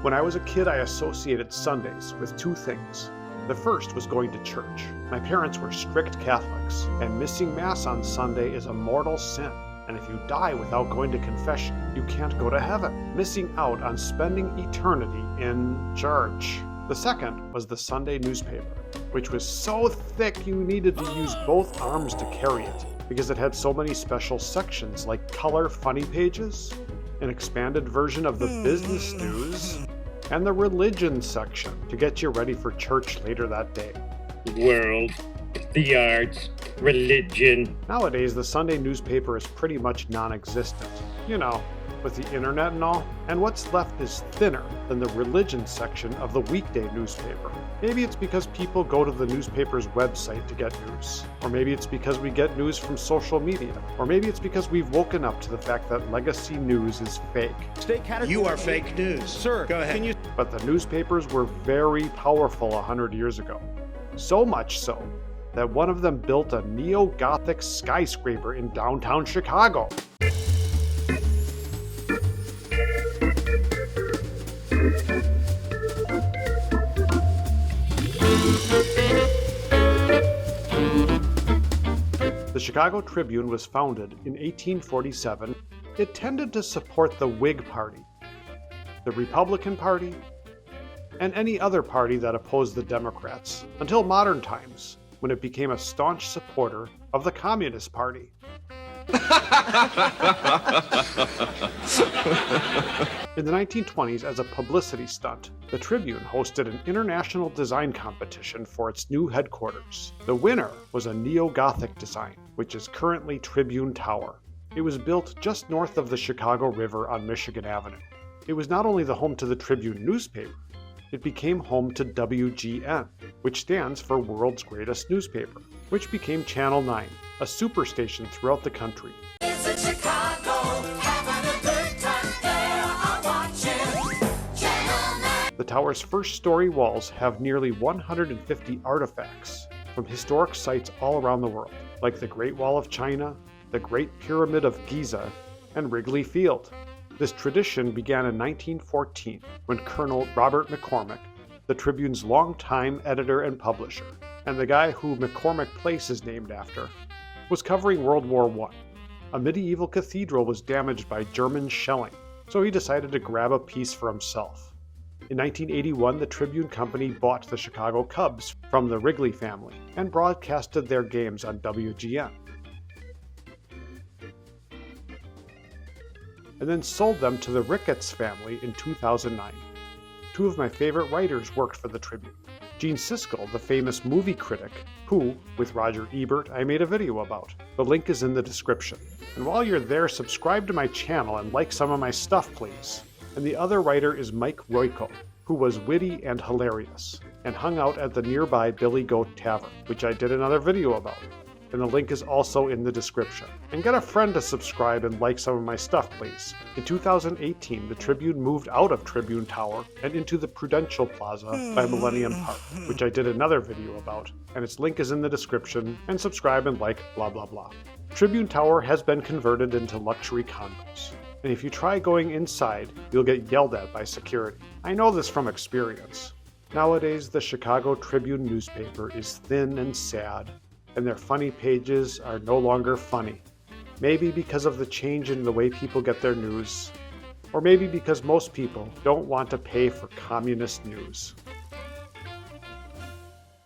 When I was a kid, I associated Sundays with two things. The first was going to church. My parents were strict Catholics, and missing Mass on Sunday is a mortal sin. And if you die without going to confession, you can't go to heaven, missing out on spending eternity in church. The second was the Sunday newspaper, which was so thick you needed to use both arms to carry it, because it had so many special sections like color funny pages, an expanded version of the business news, and the religion section to get you ready for church later that day. World, the arts, religion. Nowadays, the Sunday newspaper is pretty much non-existent. You know, with the internet and all, and what's left is thinner than the religion section of the weekday newspaper. Maybe it's because people go to the newspaper's website to get news. Or maybe it's because we get news from social media. Or maybe it's because we've woken up to the fact that legacy news is fake. You are fake news. Sir, go ahead. But the newspapers were very powerful 100 years ago. So much so that one of them built a Neogothic skyscraper in downtown Chicago. The Chicago Tribune was founded in 1847. It tended to support the Whig Party, the Republican Party, and any other party that opposed the Democrats, until modern times, when it became a staunch supporter of the Communist Party. In the 1920s, as a publicity stunt, the Tribune hosted an international design competition for its new headquarters. The winner was a Neo-Gothic design, which is currently Tribune Tower. It was built just north of the Chicago River on Michigan Avenue. It was not only the home to the Tribune newspaper, it became home to WGN, which stands for World's Greatest Newspaper, which became Channel 9, a superstation throughout the country. The tower's first-story walls have nearly 150 artifacts from historic sites all around the world, like the Great Wall of China, the Great Pyramid of Giza, and Wrigley Field. This tradition began in 1914 when Colonel Robert McCormick, the Tribune's longtime editor and publisher, and the guy who McCormick Place is named after, was covering World War I. A medieval cathedral was damaged by German shelling, so he decided to grab a piece for himself. In 1981, the Tribune Company bought the Chicago Cubs from the Wrigley family and broadcasted their games on WGN, and then sold them to the Ricketts family in 2009. Two of my favorite writers worked for the Tribune. Gene Siskel, the famous movie critic, who, with Roger Ebert, I made a video about. The link is in the description. And while you're there, subscribe to my channel and like some of my stuff, please. And the other writer is Mike Royko, who was witty and hilarious, and hung out at the nearby Goat Tavern, which I did another video about. And the link is also in the description. And get a friend to subscribe and like some of my stuff, please. In 2018, the Tribune moved out of Tribune Tower and into the Prudential Plaza by Millennium Park, which I did another video about, and its link is in the description, and subscribe and like blah blah blah. Tribune Tower has been converted into luxury condos, and if you try going inside, you'll get yelled at by security. I know this from experience. Nowadays, the Chicago Tribune newspaper is thin and sad, and their funny pages are no longer funny. Maybe because of the change in the way people get their news, or maybe because most people don't want to pay for communist news.